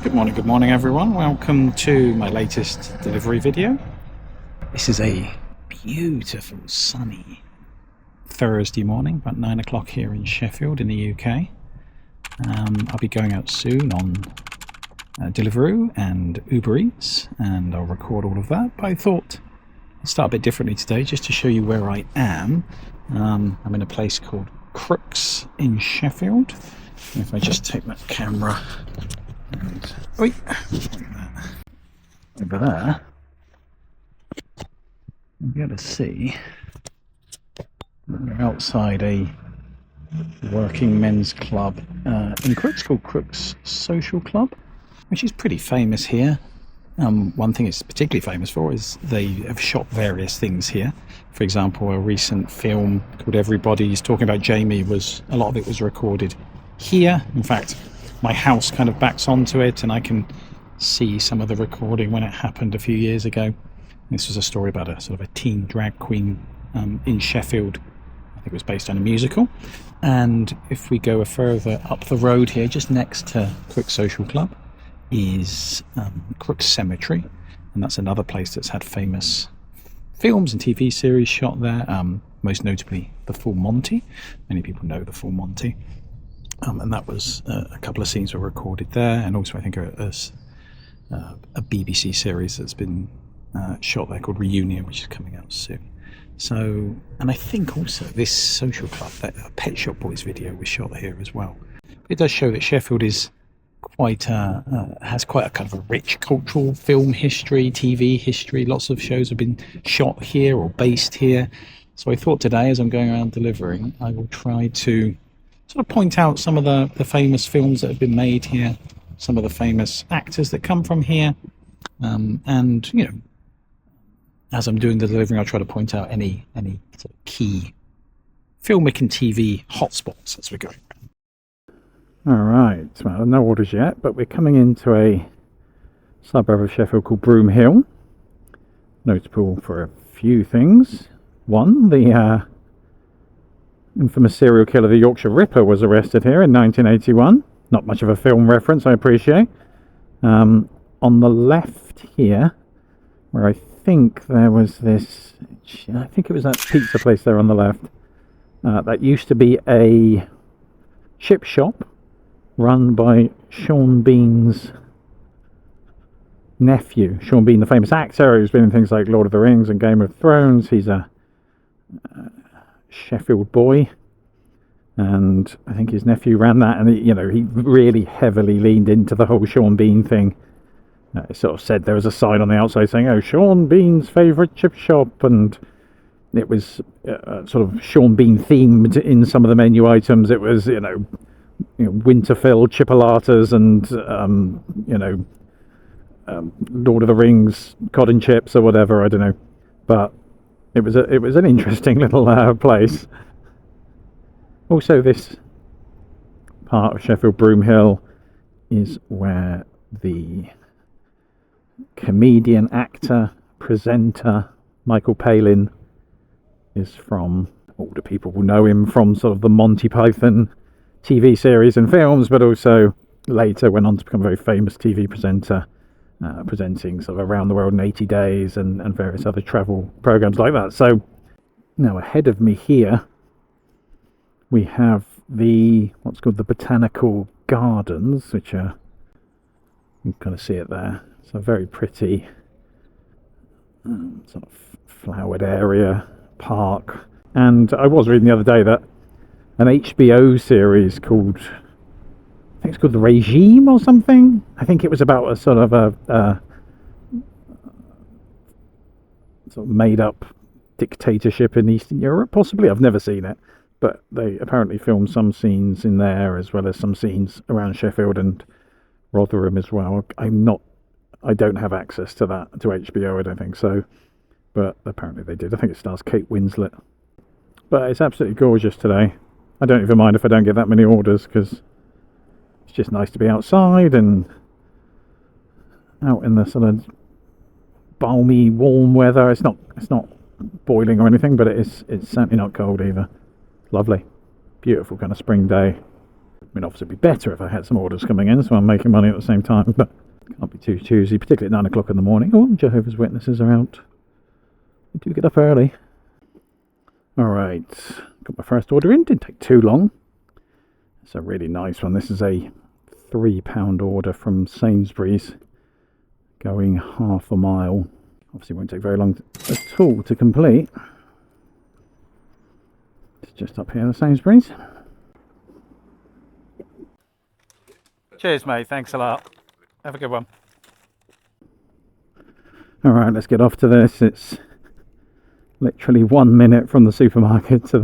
Good morning everyone. Welcome to my latest delivery video. This is a beautiful sunny Thursday morning, about 9 o'clock here in Sheffield in the UK. I'll be going out soon on Deliveroo and Uber Eats, and I'll record all of that, but I thought I'd start a bit differently today just to show you where I am. I'm in a place called Crooks in Sheffield. If I just take that camera and like that over there, you'll be able to see we're outside a working men's club in Crooks called Crooks Social Club, which is pretty famous here. One thing it's particularly famous for is they have shot various things here. For example, a recent film called Everybody's Talking About Jamie, a lot of it was recorded here. In fact, my house kind of backs onto it, and I can see some of the recording when it happened a few years ago. This was a story about a sort of a teen drag queen in Sheffield. I think it was based on a musical. And if we go further up the road here, just next to Crooks Social Club, is Crooks Cemetery, and that's another place that's had famous films and TV series shot there, most notably The Full Monty. Many people know The Full Monty. And that was a couple of scenes were recorded there, and also I think a BBC series that's been shot there called Reunion, which is coming out soon. So, and I think also this social club, that Pet Shop Boys video, was shot here as well. It does show that Sheffield is has quite a kind of a rich cultural film history, TV history. Lots of shows have been shot here or based here. So I thought today, as I'm going around delivering, I will try to sort of point out some of the famous films that have been made here, some of the famous actors that come from here, and you know, as I'm doing the delivering, I'll try to point out any sort of key filmic and TV hotspots as we go. All right, well, no orders yet, but we're coming into a suburb of Sheffield called Broom Hill, notable for a few things. One, the infamous serial killer, the Yorkshire Ripper, was arrested here in 1981. Not much of a film reference, I appreciate. On the left here, where I think there was this, I think it was that pizza place there on the left. That used to be a chip shop run by Sean Bean's nephew. Sean Bean, the famous actor who's been in things like Lord of the Rings and Game of Thrones. He's a Sheffield boy, and I think his nephew ran that, and he really heavily leaned into the whole Sean Bean thing. It sort of said there was a sign on the outside saying, "Oh, Sean Bean's favourite chip shop," and it was sort of Sean Bean themed in some of the menu items. It was Winterfell chipolatas and Lord of the Rings cod and chips or whatever, I don't know, but it was an interesting little place. Also, this part of Sheffield, Broom Hill, is where the comedian, actor, presenter Michael Palin is from. Older people will know him from sort of the Monty Python TV series and films, but also later went on to become a very famous TV presenter, presenting sort of Around the World in 80 Days and various other travel programs like that. So now ahead of me here we have what's called the Botanical Gardens, which are, you can kind of see it there. It's a very pretty sort of flowered area, park. And I was reading the other day that an HBO series called, I think it's called The Regime or something. I think it was about a sort of a sort of made up dictatorship in Eastern Europe, possibly. I've never seen it, but they apparently filmed some scenes in there as well as some scenes around Sheffield and Rotherham as well. I don't have access to that, to HBO, I don't think so, but apparently they did. I think it stars Kate Winslet. But it's absolutely gorgeous today. I don't even mind if I don't get that many orders, because it's just nice to be outside and out in the sort of balmy, warm weather. It's not boiling or anything, but it's certainly not cold either. Lovely, beautiful kind of spring day. mean, obviously it'd be better if I had some orders coming in, so I'm making money at the same time, but can't be too choosy, particularly at 9 o'clock in the morning. Oh, Jehovah's Witnesses are out. I do get up early. Alright, got my first order in, didn't take too long. It's a really nice one. This is a £3 order from Sainsbury's, going half a mile. Obviously won't take very long at all to complete. It's just up here at Sainsbury's. Cheers mate, thanks a lot. Have a good one. Alright, let's get off to this. It's literally 1 minute from the supermarket to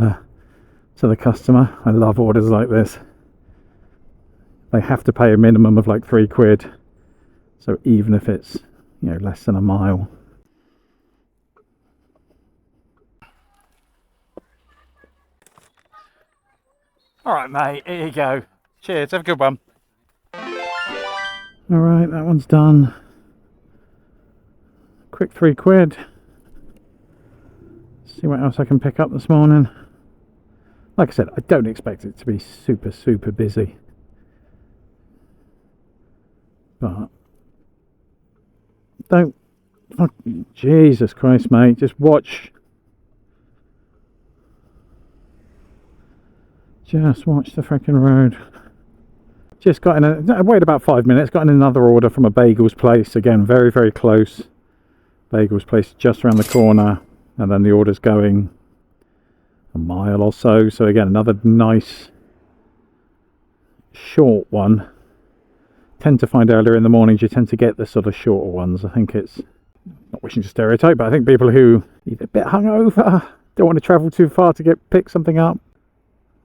the customer. I love orders like this. They have to pay a minimum of like £3, so even if it's, you know, less than a mile. Alright mate, here you go. Cheers, have a good one. Alright, that one's done. Quick £3. See what else I can pick up this morning. Like I said, I don't expect it to be super busy. But don't, Jesus Christ mate, just watch. Just watch the freaking road. Just got in I waited about 5 minutes, got in another order from a bagels place. Again, very close. Bagels place just around the corner. And then the order's going a mile or so. So again, another nice short one. Tend to find earlier in the mornings you tend to get the sort of shorter ones. I think it's, not wishing to stereotype, but I think people who either a bit hungover, don't want to travel too far to pick something up.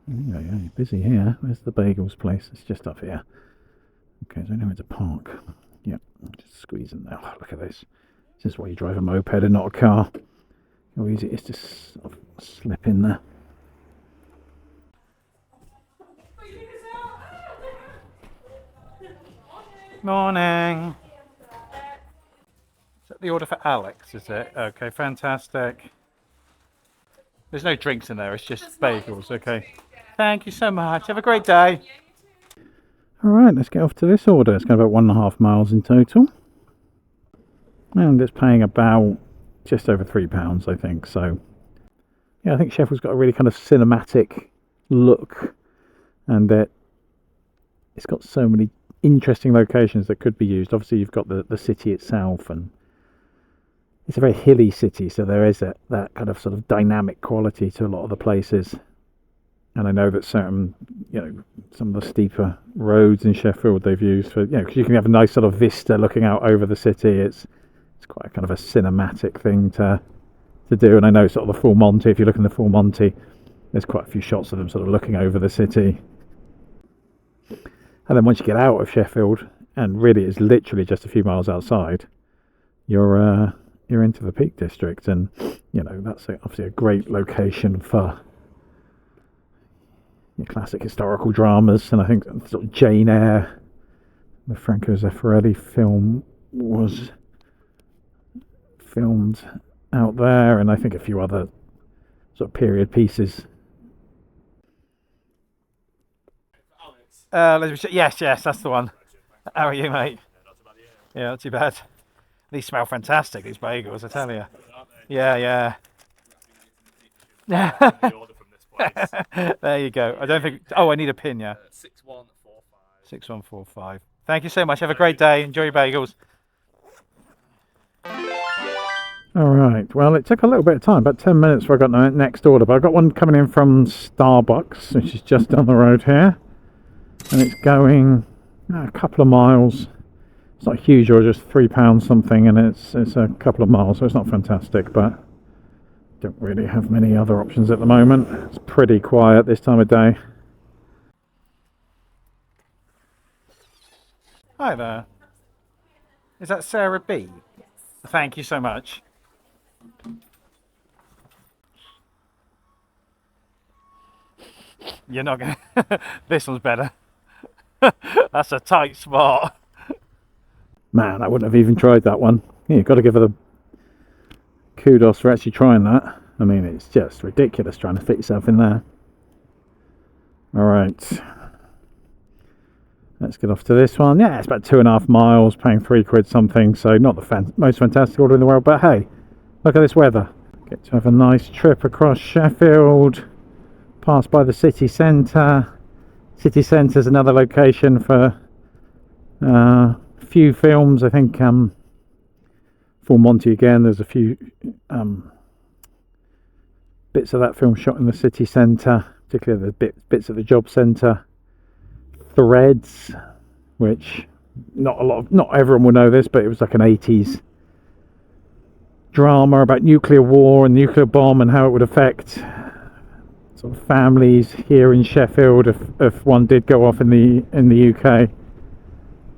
Yeah, busy here. Where's the bagels place? It's just up here. Okay, so I know where to park. Yep, just squeeze in there. Oh, look at this. This is why you drive a moped and not a car. How easy it is to sort of slip in there. Morning. Is that the order for Alex, is it? Okay, fantastic. There's no drinks in there, it's just bagels, okay. Thank you so much. Have a great day. Alright, let's get off to this order. It's got about 1.5 miles in total. And it's paying about just over £3, I think. So, yeah, I think Sheffield's got a really kind of cinematic look. And it's got so many interesting locations that could be used. Obviously, you've got the city itself, and it's a very hilly city, so there is that kind of sort of dynamic quality to a lot of the places. And I know that certain, you know, some of the steeper roads in Sheffield they've used for, you know, because you can have a nice sort of vista looking out over the city. It's quite a kind of a cinematic thing to do. And I know sort of the Full Monty, if you look in the Full Monty, there's quite a few shots of them sort of looking over the city. And then once you get out of Sheffield, and really it's literally just a few miles outside, you're into the Peak District, and you know that's obviously a great location for your classic historical dramas. And I think sort of Jane Eyre, the Franco Zeffirelli film, was filmed out there, and I think a few other sort of period pieces. Yes, that's the one. How are you, mate? Yeah, not too bad. These smell fantastic, these bagels, I tell you. Yeah. There you go. I don't think... Oh, I need a pin, yeah. 6145. 6145. Thank you so much. Have a great day. Enjoy your bagels. Alright, well, it took a little bit of time, about 10 minutes before I got the next order, but I got one coming in from Starbucks, which is just down the road here. And it's going a couple of miles. It's not huge, or just £3 something, and it's a couple of miles, so it's not fantastic, but don't really have many other options at the moment. It's pretty quiet this time of day. Hi there. Is that Sarah B? Yes. Thank you so much. You're not gonna... This one's better. That's a tight spot. Man, I wouldn't have even tried that one. Yeah, you've got to give her the kudos for actually trying that. I mean, it's just ridiculous trying to fit yourself in there. Alright. Let's get off to this one. Yeah, it's about 2.5 miles, paying £3 something, so not the most fantastic order in the world, but hey, look at this weather. Get to have a nice trip across Sheffield, pass by the city centre. City centre's another location for a few films. I think for Monty again, there's a few bits of that film shot in the city centre, particularly the bits of the job centre. Threads, which not everyone will know this, but it was like an 80s drama about nuclear war and nuclear bomb and how it would affect sort of families here in Sheffield if one did go off in the UK.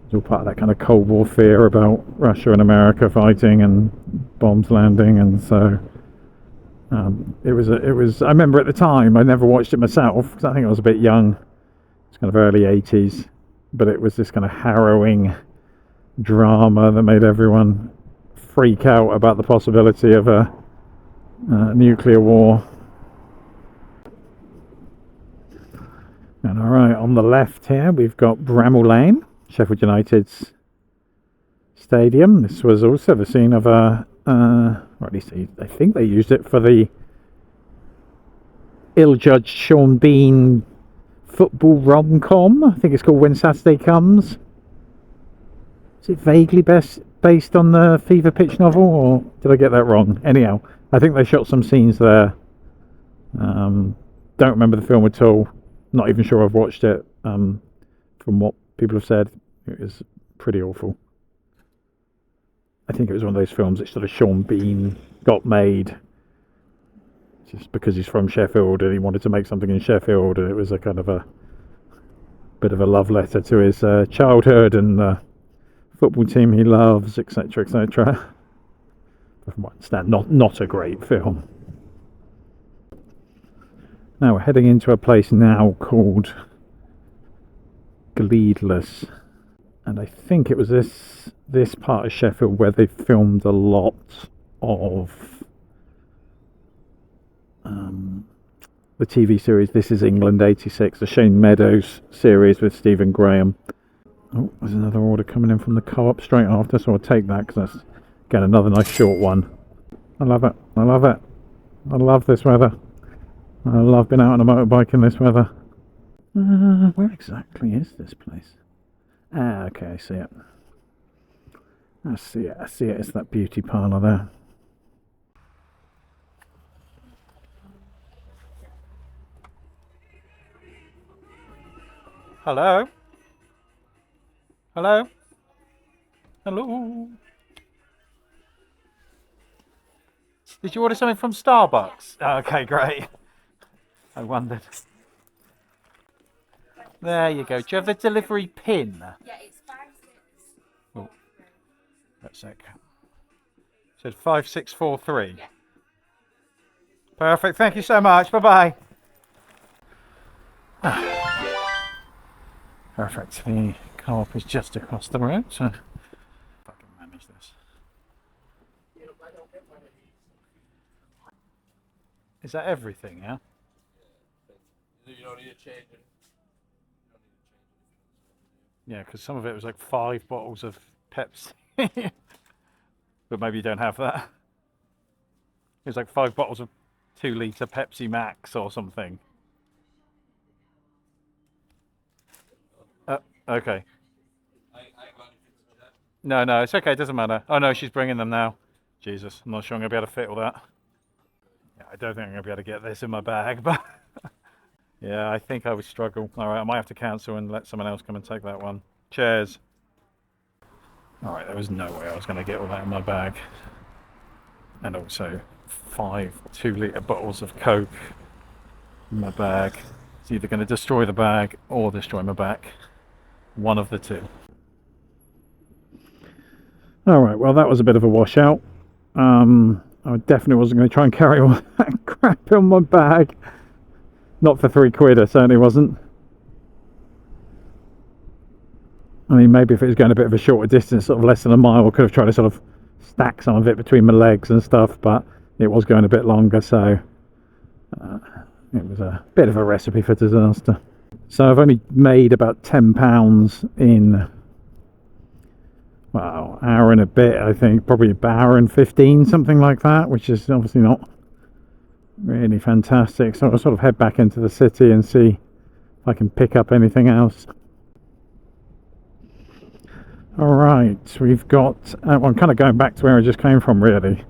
It's all part of that kind of Cold War fear about Russia and America fighting and bombs landing, and so it was. I remember at the time, I never watched it myself because I think I was a bit young. It's kind of early 80s, but it was this kind of harrowing drama that made everyone freak out about the possibility of a nuclear war. And alright, on the left here we've got Bramall Lane, Sheffield United's stadium. This was also the scene of or at least I think they used it for the ill-judged Sean Bean football rom-com. I think it's called When Saturday Comes. Is it vaguely based on the Fever Pitch novel, or did I get that wrong? Anyhow, I think they shot some scenes there. Don't remember the film at all. Not even sure I've watched it. From what people have said, it was pretty awful. I think it was one of those films that sort of Sean Bean got made just because he's from Sheffield and he wanted to make something in Sheffield, and it was a kind of a bit of a love letter to his childhood and the football team he loves, etc., etc. From what I understand, not a great film. Now we're heading into a place now called Gleedless, and I think it was this part of Sheffield where they filmed a lot of the TV series This Is England '86, the Shane Meadows series with Stephen Graham. Oh, there's another order coming in from the co-op straight after, so I'll take that because that's, again, another nice short one. I love it. I love it. I love this weather. I love being out on a motorbike in this weather. Where exactly is this place? Ah, okay, I see it. I see it. I see it. It's that beauty parlour there. Hello? Hello? Hello? Did you order something from Starbucks? Oh, okay, great. I wondered. There you go. Do you have the delivery pin? Yeah, it's 56. Oh, that's a sec. Said 5643. Yeah. Perfect. Thank you so much. Bye bye. Perfect. The co-op is just across the road, so I can manage this. Is that everything? Yeah. You don't need to change it. Yeah, because some of it was like 5 bottles of Pepsi. But maybe you don't have that. It was like 5 bottles of 2-litre Pepsi Max or something. Okay. No, it's okay. It doesn't matter. Oh no, she's bringing them now. Jesus, I'm not sure I'm going to be able to fit all that. Yeah, I don't think I'm going to be able to get this in my bag, but yeah, I think I would struggle. Alright, I might have to cancel and let someone else come and take that one. Cheers. Alright, there was no way I was going to get all that in my bag. And also 5 2-litre bottles of Coke in my bag. It's either going to destroy the bag or destroy my back. One of the two. Alright, well that was a bit of a washout. I definitely wasn't going to try and carry all that crap in my bag. Not for £3, I certainly wasn't. I mean, maybe if it was going a bit of a shorter distance, sort of less than a mile, I could have tried to sort of stack some of it between my legs and stuff, but it was going a bit longer, so it was a bit of a recipe for disaster. So I've only made about £10 in, well, hour and a bit, I think, probably an hour and 15, something like that, which is obviously not really fantastic. So I'll sort of head back into the city and see if I can pick up anything else. Alright, we've got, well, I'm kind of going back to where I just came from, really.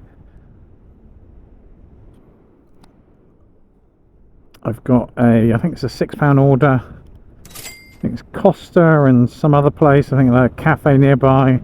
I've got I think it's a £6 order. I think it's Costa and some other place. I think a cafe nearby.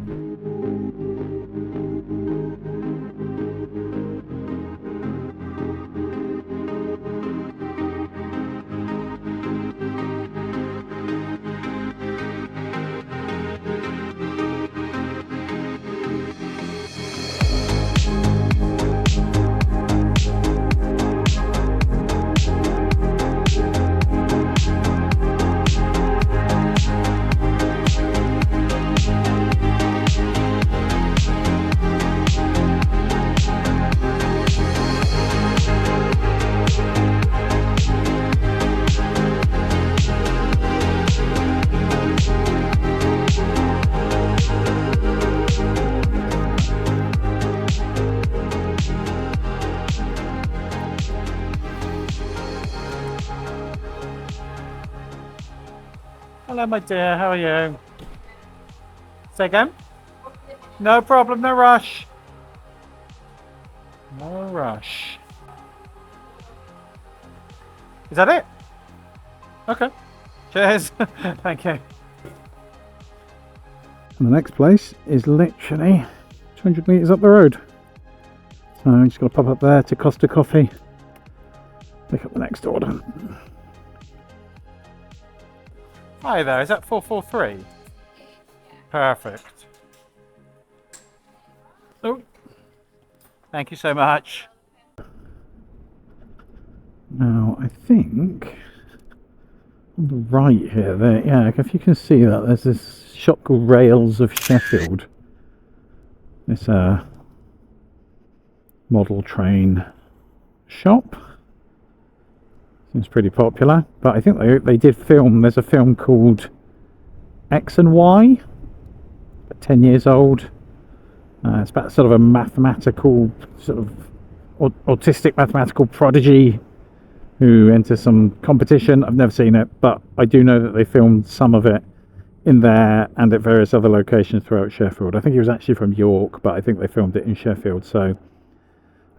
Hello, my dear. How are you? Say again? No problem. No rush. No rush. Is that it? Okay. Cheers. Thank you. And the next place is literally 200 metres up the road. So I'm just going to pop up there to Costa Coffee. Pick up the next order. Hi there, is that 443? Perfect. Oh, thank you so much. Now, I think on the right here, yeah, if you can see that, there's this shop called Rails of Sheffield. It's a model train shop. Seems pretty popular, but I think they did film. There's a film called X and Y, 10 years old. It's about sort of a mathematical, sort of autistic mathematical prodigy who enters some competition. I've never seen it, but I do know that they filmed some of it in there and at various other locations throughout Sheffield. I think he was actually from York, but I think they filmed it in Sheffield. So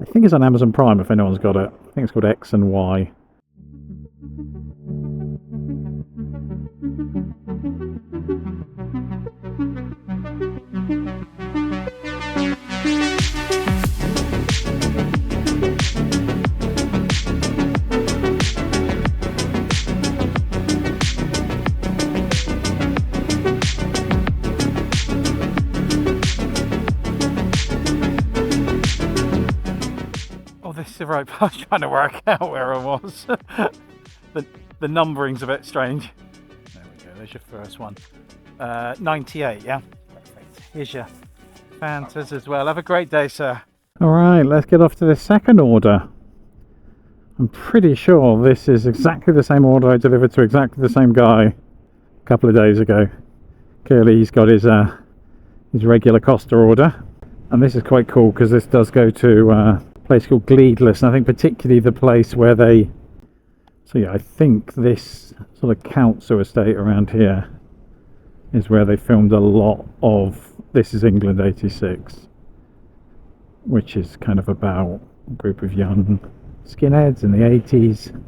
I think it's on Amazon Prime if anyone's got it. I think it's called X and Y. This is the right part. I was trying to work out where I was. the numbering's a bit strange. There we go, there's your first one. 98, yeah? Perfect. Here's your Fantas as well. Have a great day, sir. Alright, let's get off to the second order. I'm pretty sure this is exactly the same order I delivered to exactly the same guy a couple of days ago. Clearly he's got his regular Costa order. And this is quite cool because this does go to place called Gleedless, and I think particularly the place where they, so yeah, I think this sort of council estate around here is where they filmed a lot of This Is England 86, which is kind of about a group of young skinheads in the 80s.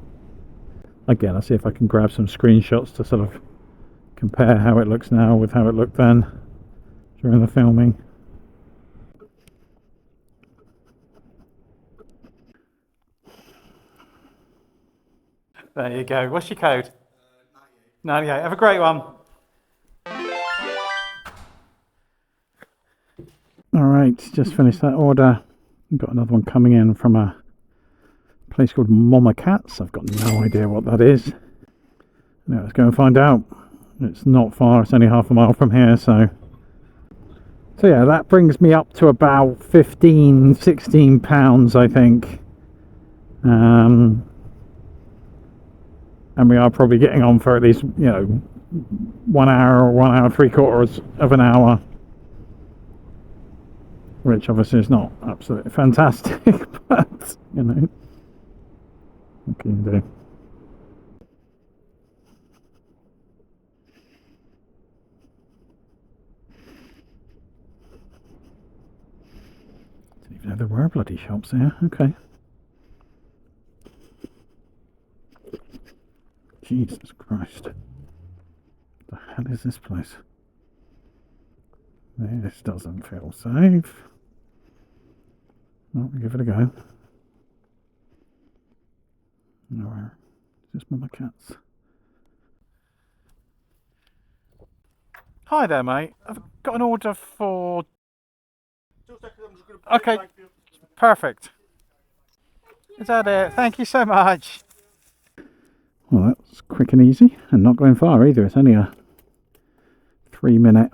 Again, I'll see if I can grab some screenshots to sort of compare how it looks now with how it looked then during the filming. There you go. What's your code? 98. Have a great one. Alright, just finished that order. Got another one coming in from a place called Mama Cats. I've got no idea what that is. Now let's go and find out. It's not far, it's only half a mile from here, so yeah, that brings me up to about £15-16, I think. and we are probably getting on for at least, 1 hour or 1 hour 3/4 of an hour, which obviously is not absolutely fantastic, but what can you do? Didn't even know there were bloody shops there. Okay. Jesus Christ. What the hell is this place? This doesn't feel safe. Well, we'll give it a go. Nowhere. Just my cats. Hi there, mate. I've got an order for... Okay, perfect. Is that it? Thank you so much. Well, that's quick and easy, and not going far either. It's only a 3-minute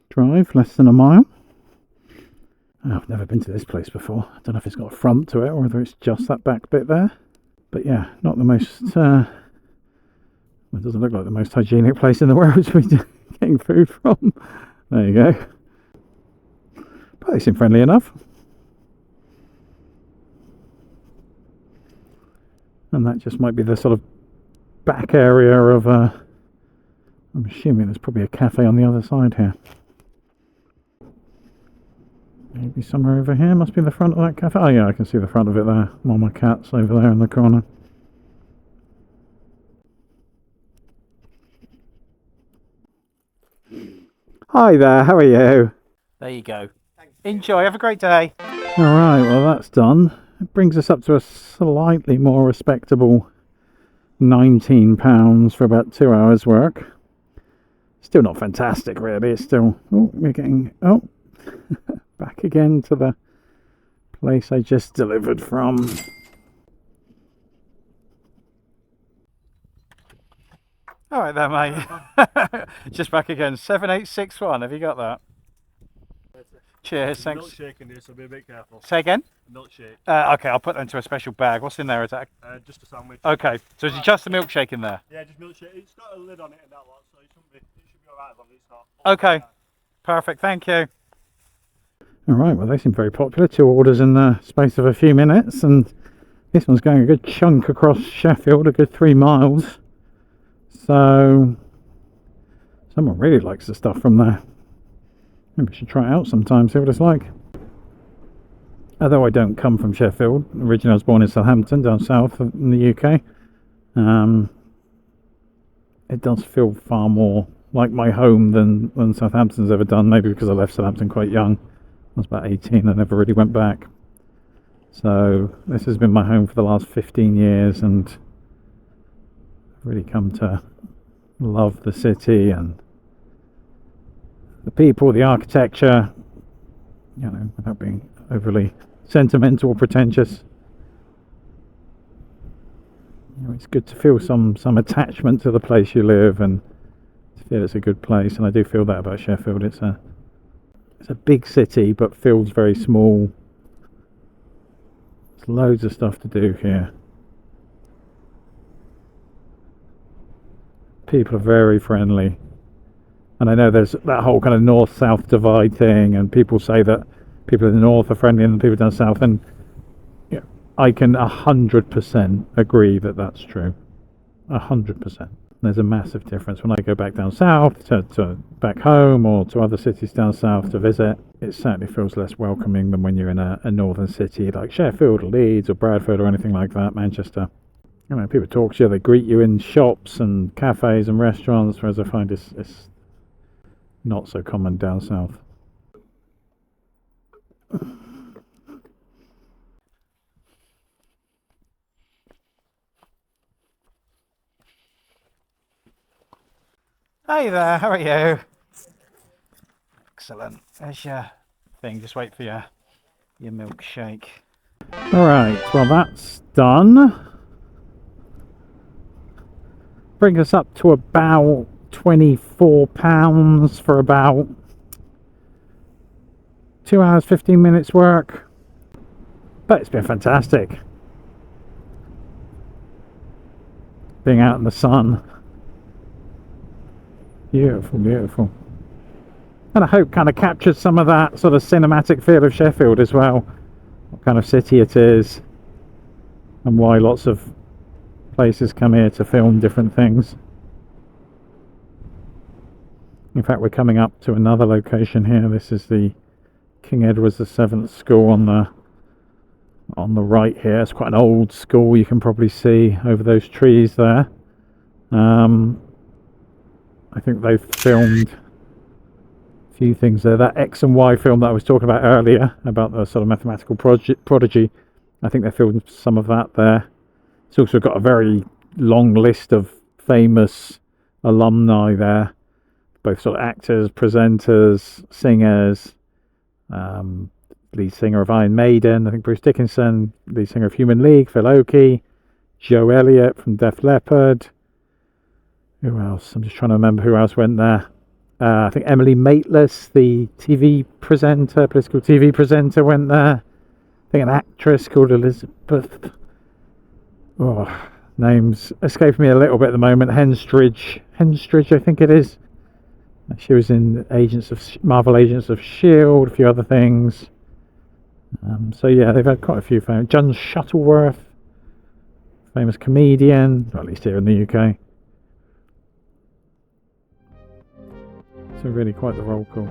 drive, less than a mile. Oh, I've never been to this place before. I don't know if it's got a front to it or whether it's just that back bit there. But yeah, not the most... well, it doesn't look like the most hygienic place in the world to be getting food from. There you go. But they seem friendly enough. And that just might be the sort of back area of I'm assuming there's probably a cafe on the other side here. Maybe somewhere over here must be the front of that cafe. Oh yeah, I can see the front of it there. One of my cats over there in the corner. Hi there, how are you? There you go. Enjoy, have a great day. Alright, well that's done. It brings us up to a slightly more respectable £19 for about 2 hours work. Still not fantastic really, it's still... Oh, we're getting... Oh, back again to the place I just delivered from. Alright there, mate. Just back again. 7861, have you got that? Cheers, thanks. Milkshake in here, so be a bit careful. Say again? Milkshake. Okay, I'll put that into a special bag. What's in there? Is that just a sandwich. okay, so is it just a milkshake in there? Yeah, just milkshake. It's got a lid on it and that one, so it should be alright as long as it's not. Okay, perfect, thank you. Alright, well they seem very popular. 2 orders in the space of a few minutes, and this one's going a good chunk across Sheffield, a good 3 miles. So, someone really likes the stuff from there. Maybe we should try it out sometime, see what it's like. Although I don't come from Sheffield, originally I was born in Southampton, down south in the UK. It does feel far more like my home than Southampton's ever done, maybe because I left Southampton quite young. I was about 18, I never really went back. So this has been my home for the last 15 years, and I've really come to love the city and the people, the architecture, without being overly sentimental or pretentious. It's good to feel some attachment to the place you live and to feel it's a good place, and I do feel that about Sheffield. It's a big city but feels very small. There's loads of stuff to do here. People are very friendly. And I know there's that whole kind of north-south divide thing, and people say that people in the north are friendly and the people down south, and I can 100% agree that that's true. 100%. There's a massive difference. When I go back down south to back home or to other cities down south to visit, it certainly feels less welcoming than when you're in a northern city like Sheffield or Leeds or Bradford or anything like that, Manchester. People talk to you, they greet you in shops and cafes and restaurants, whereas I find it's not so common down south. Hey there, how are you? Excellent. There's your thing, just wait for your milkshake. Alright, well that's done. Brings us up to about £24 for about 2 hours 15 minutes work, but it's been fantastic. being out in the sun. Beautiful, beautiful. And I hope kind of captures some of that sort of cinematic feel of Sheffield as well. What kind of city it is, and why lots of places come here to film different things. In fact, we're coming up to another location here. This is the King Edward VII school on the right here. It's quite an old school, you can probably see over those trees there. I think they've filmed a few things there. That X and Y film that I was talking about earlier, about the sort of mathematical prodigy, I think they filmed some of that there. It's also got a very long list of famous alumni there, both sort of actors, presenters, singers. Lead singer of Iron Maiden, I think Bruce Dickinson. Lead singer of Human League, Phil Oakey. Joe Elliot from Def Leppard. Who else? I'm just trying to remember who else went there. I think Emily Maitlis, the TV presenter, political TV presenter, went there. I think an actress called Elizabeth. Oh, names escape me a little bit at the moment. Henstridge, I think it is. She was in Marvel Agents of S.H.I.E.L.D., a few other things. So yeah, they've had quite a few famous. John Shuttleworth, famous comedian, or at least here in the UK. So really quite the roll call.